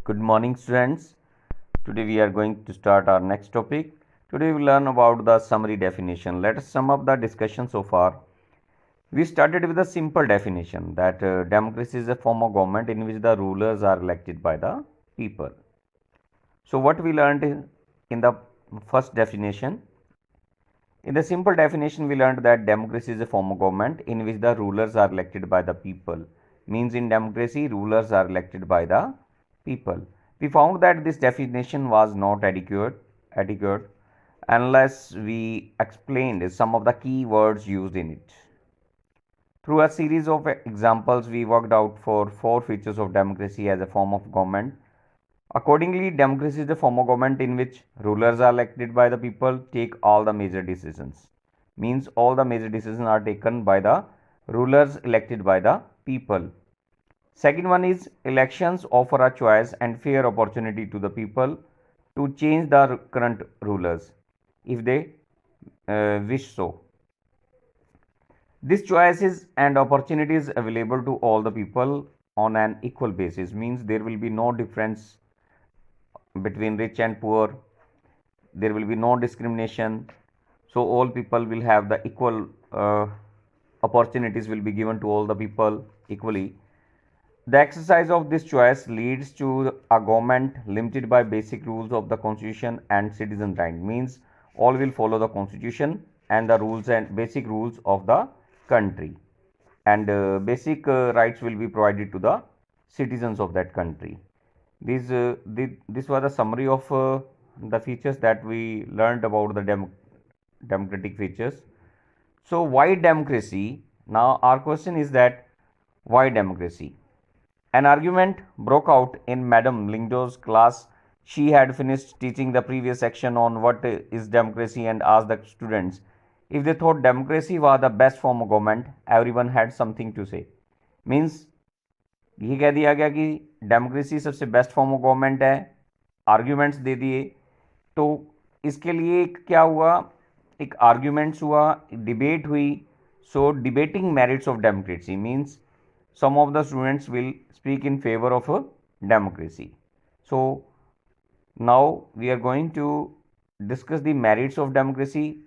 Good morning, students. Today we are going to start our next topic. Today we learn about the summary definition. Let us sum up the discussion so far. We started with a simple definition that democracy is a form of government in which the rulers are elected by the people. So what we learned in the first definition? In the simple definition, we learned that democracy is a form of government in which the rulers are elected by the people. Means in democracy, rulers are elected by the people. We found that this definition was not adequate unless we explained some of the key words used in it. Through a series of examples, we worked out for 4 features of democracy as a form of government. Accordingly, democracy is a form of government in which rulers are elected by the people, take all the major decisions. Means all the major decisions are taken by the rulers elected by the people. Second one is elections offer a choice and fair opportunity to the people to change the current rulers if they wish so. This choices and opportunities available to all the people on an equal basis, means there will be no difference between rich and poor. There will be no discrimination. So all people will have the equal opportunities will be given to all the people equally. The exercise of this choice leads to a government limited by basic rules of the constitution and citizen right, means all will follow the constitution and the rules and basic rules of the country, and basic rights will be provided to the citizens of that country. This was a summary of the features that we learned about the democratic features. So why democracy? Now our question is that why democracy? An argument broke out in Madame Lingdo's class. She had finished teaching the previous section on what is democracy and asked the students if they thought democracy was the best form of government. Everyone had something to say. Means ये कह दिया गया कि democracy सबसे best form of government है, arguments दे दिए. तो इसके लिए क्या हुआ, एक आर्ग्यूमेंट्स हुआ, डिबेट हुई. So debating merits of democracy means some of the students will speak in favor of a democracy. So now we are going to discuss the merits of democracy,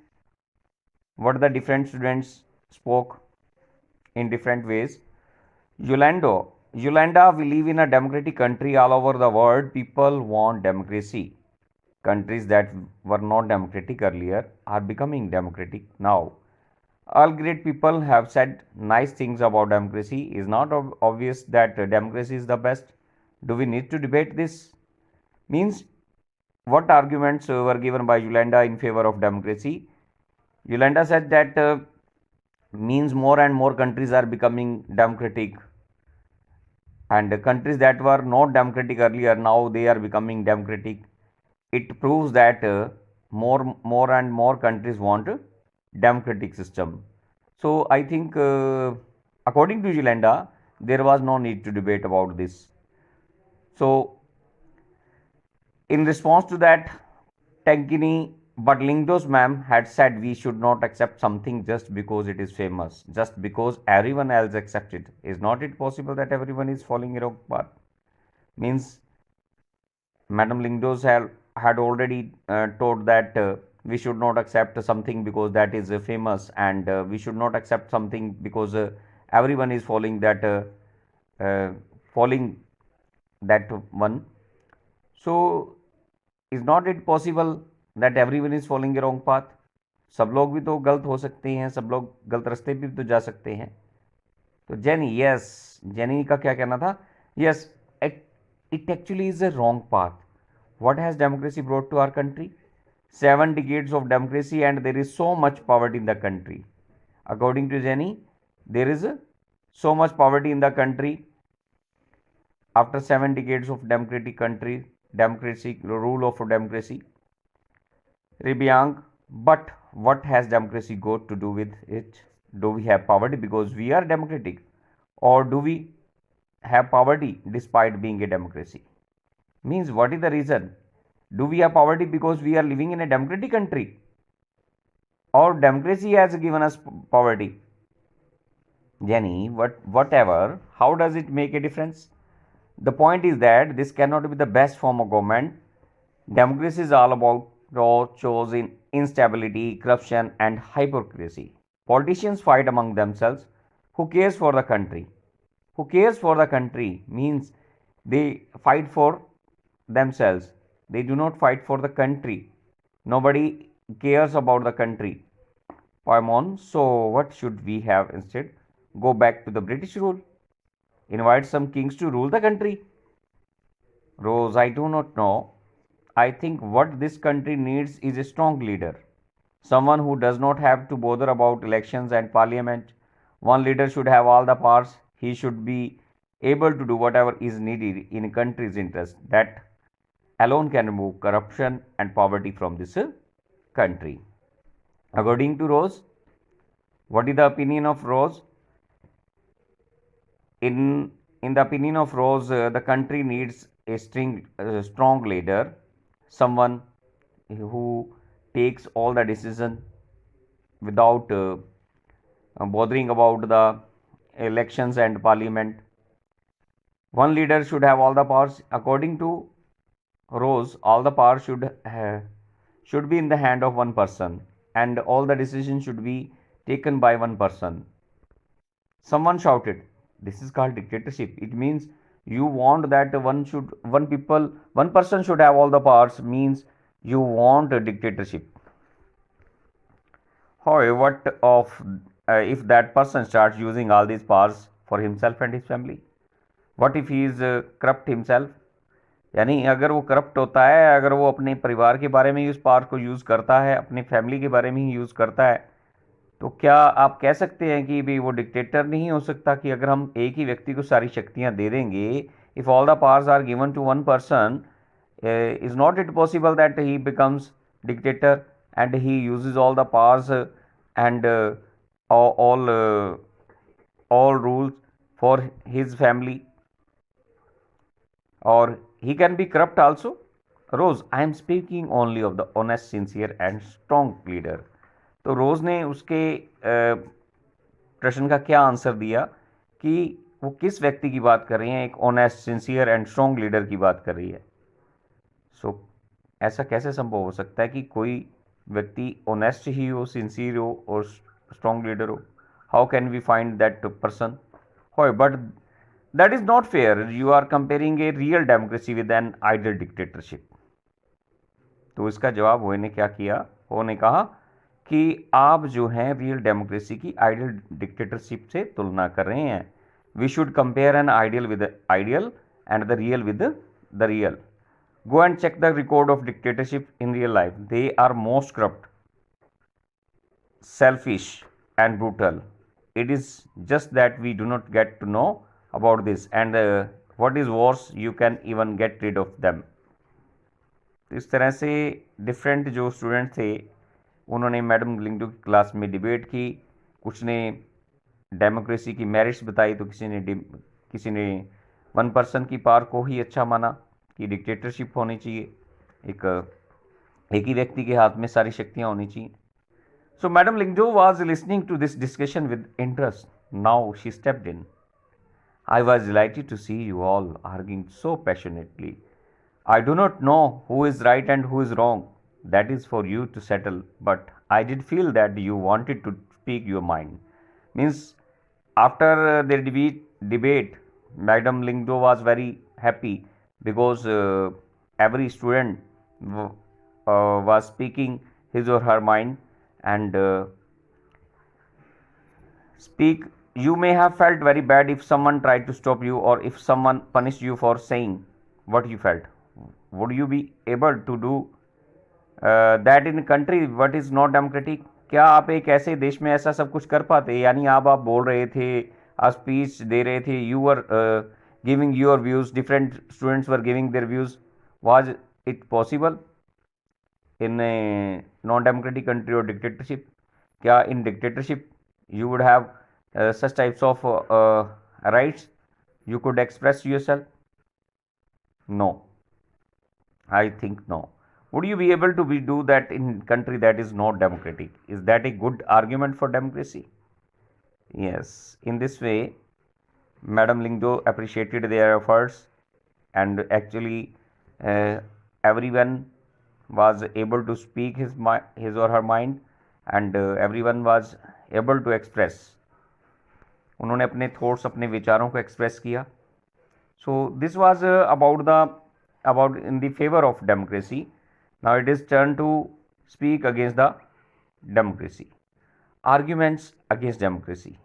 what the different students spoke in different ways. Yolanda, we live in a democratic country all over the world. People want democracy. Countries that were not democratic earlier are becoming democratic now. All great people have said nice things about democracy. Is not obvious that democracy is the best? Do we need to debate this? Means what arguments were given by Yolanda in favor of democracy? Yolanda said that means more and more countries are becoming democratic, and countries that were not democratic earlier, now they are becoming democratic. It proves that more and more countries want a democratic system. So I think according to Yolanda, there was no need to debate about this. So in response to that, Tankini but Lingdos ma'am had said we should not accept something just because it is famous, just because everyone else accepts it. Is not it possible that everyone is following a wrong path? Means Madam Lingdos had already told that we should not accept something because that is famous, and we should not accept something because everyone is following that one. So is not it possible that everyone is following a wrong path? सब लोग भी तो गलत हो सकते हैं, सब लोग गलत रास्ते भी तो जा सकते हैं. तो जेनी का क्या कहना था? Yes, it actually is a wrong path. What has democracy brought to our country? 7 decades of democracy and there is so much poverty in the country. According to Jenny, there is so much poverty in the country after 7 decades of democracy rule of democracy. Ribyang, but what has democracy got to do with it? Do we have poverty because we are democratic, or do we have poverty despite being a democracy? Means what is the reason? Do we have poverty because we are living in a democratic country, or democracy has given us poverty? Jenny, whatever, how does it make a difference? The point is that this cannot be the best form of government. Democracy is all about raw chosen instability, corruption, and hypocrisy. Politicians fight among themselves. Who cares for the country? Who cares for the country means they fight for themselves. They do not fight for the country. Nobody cares about the country. Paimon, so what should we have instead? Go back to the British rule. Invite some kings to rule the country. Rose, I do not know. I think what this country needs is a strong leader. Someone who does not have to bother about elections and parliament. One leader should have all the powers. He should be able to do whatever is needed in a country's interest. That alone can remove corruption and poverty from this country. According to Rose, what is the opinion of Rose? In the opinion of Rose, the country needs a strong leader, someone who takes all the decision without bothering about the elections and parliament. One leader should have all the powers. According to Rose, all the power should be in the hand of one person, and all the decisions should be taken by one person. Someone shouted, "This is called dictatorship." It means you want that one person should have all the powers. Means you want a dictatorship. However, what of if that person starts using all these powers for himself and his family? What if he is corrupt himself? यानी अगर वो corrupt होता है, अगर वो अपने परिवार के बारे में ही उस पावर को यूज़ करता है, अपनी फैमिली के बारे में ही यूज़ करता है, तो क्या आप कह सकते हैं कि भाई वो डिक्टेटर नहीं हो सकता? कि अगर हम एक ही व्यक्ति को सारी शक्तियां दे देंगे, if all the powers are given to one person, is not it possible that he becomes dictator and he uses all the powers and all rules for his family, or he can be corrupt also? Rose, I am speaking only of the honest, sincere and strong leader. तो रोज ने उसके प्रश्न का क्या answer दिया कि वो किस व्यक्ति की बात कर रही हैं? एक honest, sincere and strong leader की बात कर रही है. सो ऐसा कैसे संभव हो सकता है कि कोई व्यक्ति ऑनेस्ट ही हो, सिंसियर हो और स्ट्रॉन्ग लीडर हो? How can we find that person? But that is not fair. You are comparing a real democracy with an ideal dictatorship. तो इसका जवाब वो ने क्या किया? वो ने कहा कि आप जो हैं रियल डेमोक्रेसी की आइडियल डिक्टेटरशिप से तुलना कर रहे हैं. We should compare an ideal with ideal and the real with the real. Go and check the record of dictatorship in real life. They are most corrupt, selfish and brutal. It is just that we do not get to know about this, and what is worse, you can even get rid of them. तो इस तरह से different जो student थे उन्होंने madam Lyngdoh की class में debate की. कुछ ने डेमोक्रेसी की मेरिट्स बताई, तो किसी ने वन पर्सन की पावर को ही अच्छा माना कि डिक्टेटरशिप होनी चाहिए, एक ही व्यक्ति के हाथ में सारी शक्तियां होनी चाहिए. So Madam Lingdo was listening to this discussion with interest. Now she stepped in. I was delighted to see you all arguing so passionately. I do not know who is right and who is wrong. That is for you to settle. But I did feel that you wanted to speak your mind. Means after their debate, Madam Lingdo was very happy because every student was speaking his or her mind. And speak. You may have felt very bad if someone tried to stop you, or if someone punished you for saying what you felt. Would you be able to do that in a country what is not democratic? क्या आप एक ऐसे देश में ऐसा सब कुछ कर पाते? यानी आप बोल रहे थे, आप स्पीच दे रहे थे, you were giving your views, different students were giving their views. Was it possible in a non-democratic country or dictatorship? क्या in dictatorship you would have such types of rights? You could express yourself? No, I think no. Would you be able to do that in country that is not democratic? Is that a good argument for democracy? Yes. In this way, Madam Lingdo appreciated their efforts and actually everyone was able to speak his or her mind, and everyone was able to express. उन्होंने अपने thoughts, अपने विचारों को express किया. So this was about in the favor of democracy. Now it is turn to speak against the democracy. Arguments against democracy.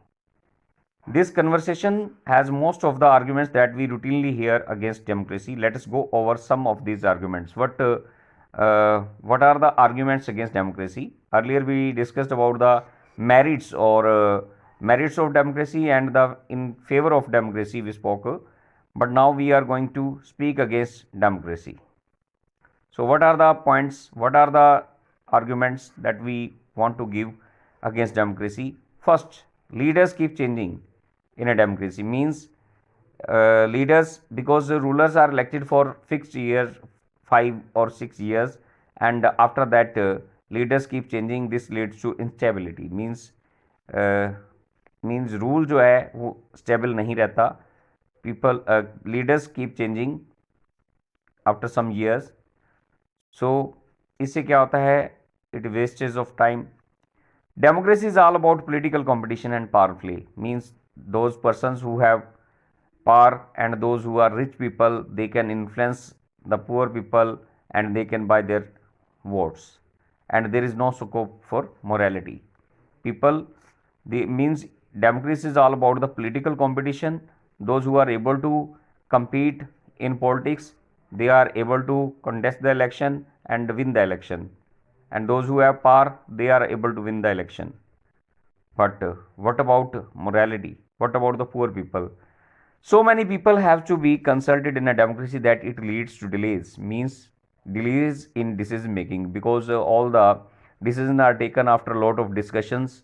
This conversation has most of the arguments that we routinely hear against democracy. Let us go over some of these arguments. What are the arguments against democracy? Earlier we discussed about the merits merits of democracy, and in favor of democracy we spoke. But now we are going to speak against democracy. So what are the points? What are the arguments that we want to give against democracy? First, leaders keep changing in a democracy. Means leaders, because the rulers are elected for fixed years, 5 or 6 years, and after that leaders keep changing. This leads to instability. Means rule जो है वो stable नहीं रहता. Leaders keep changing after some years. So इससे क्या होता है? It wastes of time. Democracy is all about political competition and power play. Means those persons who have power and those who are rich people, they can influence the poor people and they can buy their votes, and there is no scope for morality. Means democracy is all about the political competition. Those who are able to compete in politics, they are able to contest the election and win the election, and those who have power, they are able to win the election. But what about morality? What about the poor people? So many people have to be consulted in a democracy that it leads to delays. Means delays in decision making, because all the decisions are taken after a lot of discussions.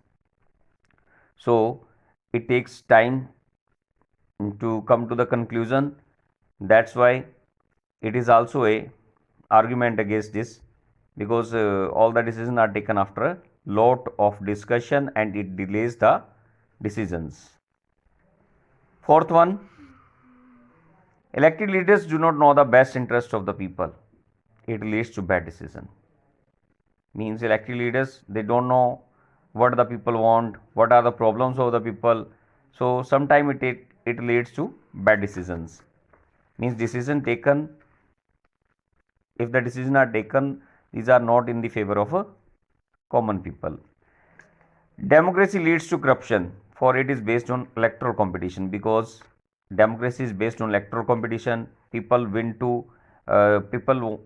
So it takes time to come to the conclusion. That's why it is also a argument against this, because all the decisions are taken after a lot of discussion and it delays the decisions. Fourth one, elected leaders do not know the best interest of the people. It leads to bad decision. Means elected leaders, they don't know what the people want, what are the problems of the people. So sometimes it leads to bad decisions. Means decision taken, if the decisions are taken, these are not in the favor of a common people. Democracy leads to corruption, for it is based on electoral competition. Because democracy is based on electoral competition, people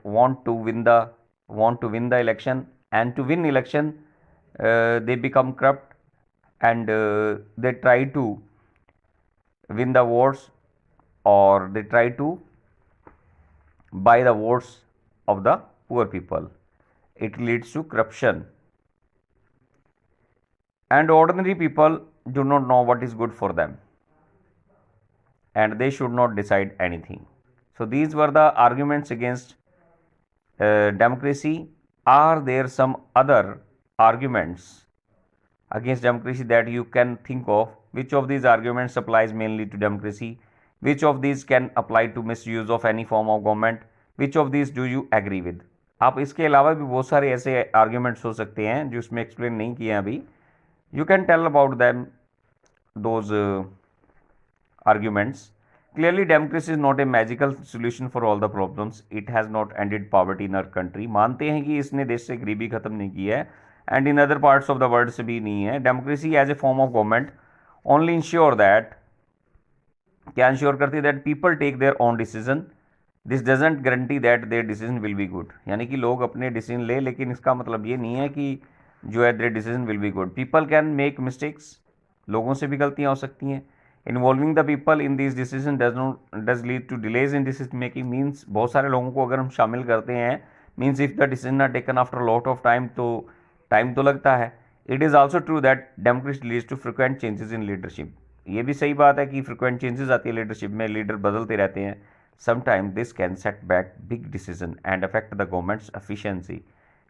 want to win the election, and to win election they become corrupt, and they try to win the votes, or they try to buy the votes of the poor people. It leads to corruption, and ordinary people do not know what is good for them, and they should not decide anything. So these were the arguments against democracy. Are there some other arguments against democracy that you can think of? Which of these arguments applies mainly to democracy? Which of these can apply to misuse of any form of government? Which of these do you agree with? आप इसके अलावा भी बहुत सारे ऐसे arguments हो सकते हैं जो इसमें एक्सप्लेन नहीं किए हैं अभी. You can tell about them, those arguments. Clearly democracy is not a magical solution for all the problems. It has not ended poverty in our country. मानते हैं कि इसने देश से गरीबी खत्म नहीं की है, and in other parts of the world से भी नहीं है. Democracy as a form of government only ensure that, क्या इंश्योर करती है? that people take their own decision. This doesn't guarantee that their decision will be good. यानी कि लोग अपने डिसीजन ले, लेकिन इसका मतलब ये नहीं है कि जो है their decision will be good. People can make mistakes. लोगों से भी गलतियां हो सकती हैं. Involving the people in these decisions does lead to delays in decision making. Means बहुत सारे लोगों को अगर हम शामिल करते हैं, means if the decisions are taken after a lot of time, तो टाइम तो लगता है. It is also true that democracy leads to frequent changes in leadership. ये भी सही बात है कि frequent changes आती है लीडरशिप में, लीडर बदलते रहते हैं. Sometimes this can set back big decision and affect the government's efficiency.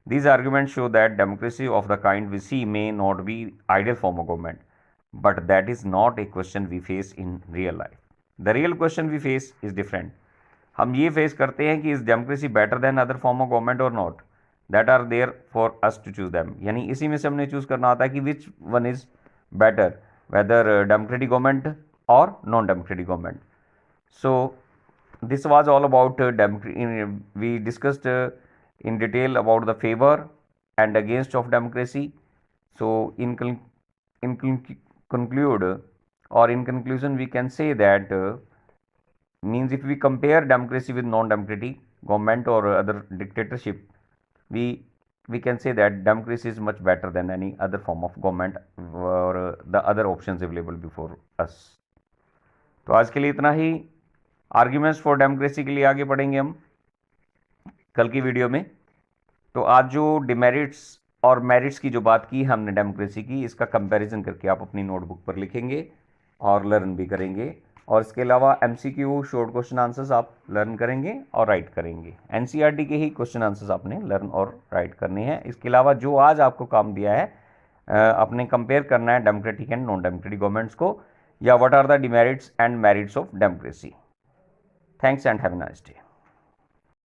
These arguments show that democracy of the kind we see may not be ideal form of government, but that is not a question we face in real life. The real question we face is different. हम ये face करते हैं कि is democracy better than other form of government और not, that are there for us to choose them, यानी इसी में से हमने चूज करना होता है कि which one is better, whether democratic government और non democratic government. So this was all about we discussed in detail about the favor and against of democracy. So in conclude or in conclusion we can say that means if we compare democracy with non-democratic government or other dictatorship, we can say that democracy is much better than any other form of government or the other options available before us. तो आज के लिए इतना ही. Arguments for democracy के लिए आगे बढ़ेंगे हम कल की वीडियो में. तो आज जो डिमेरिट्स और मेरिट्स की जो बात की हमने डेमोक्रेसी की, इसका कंपैरिजन करके आप अपनी नोटबुक पर लिखेंगे और लर्न भी करेंगे. और इसके अलावा एमसीक्यू शॉर्ट क्वेश्चन आंसर्स आप लर्न करेंगे और राइट करेंगे. एनसीईआरटी के ही क्वेश्चन आंसर्स आपने लर्न और राइट करने हैं. इसके अलावा जो आज आपको काम दिया है, आपने कंपेयर करना है democratic and non democratic governments को, या what are the demerits and merits of democracy. Thanks and have a nice day.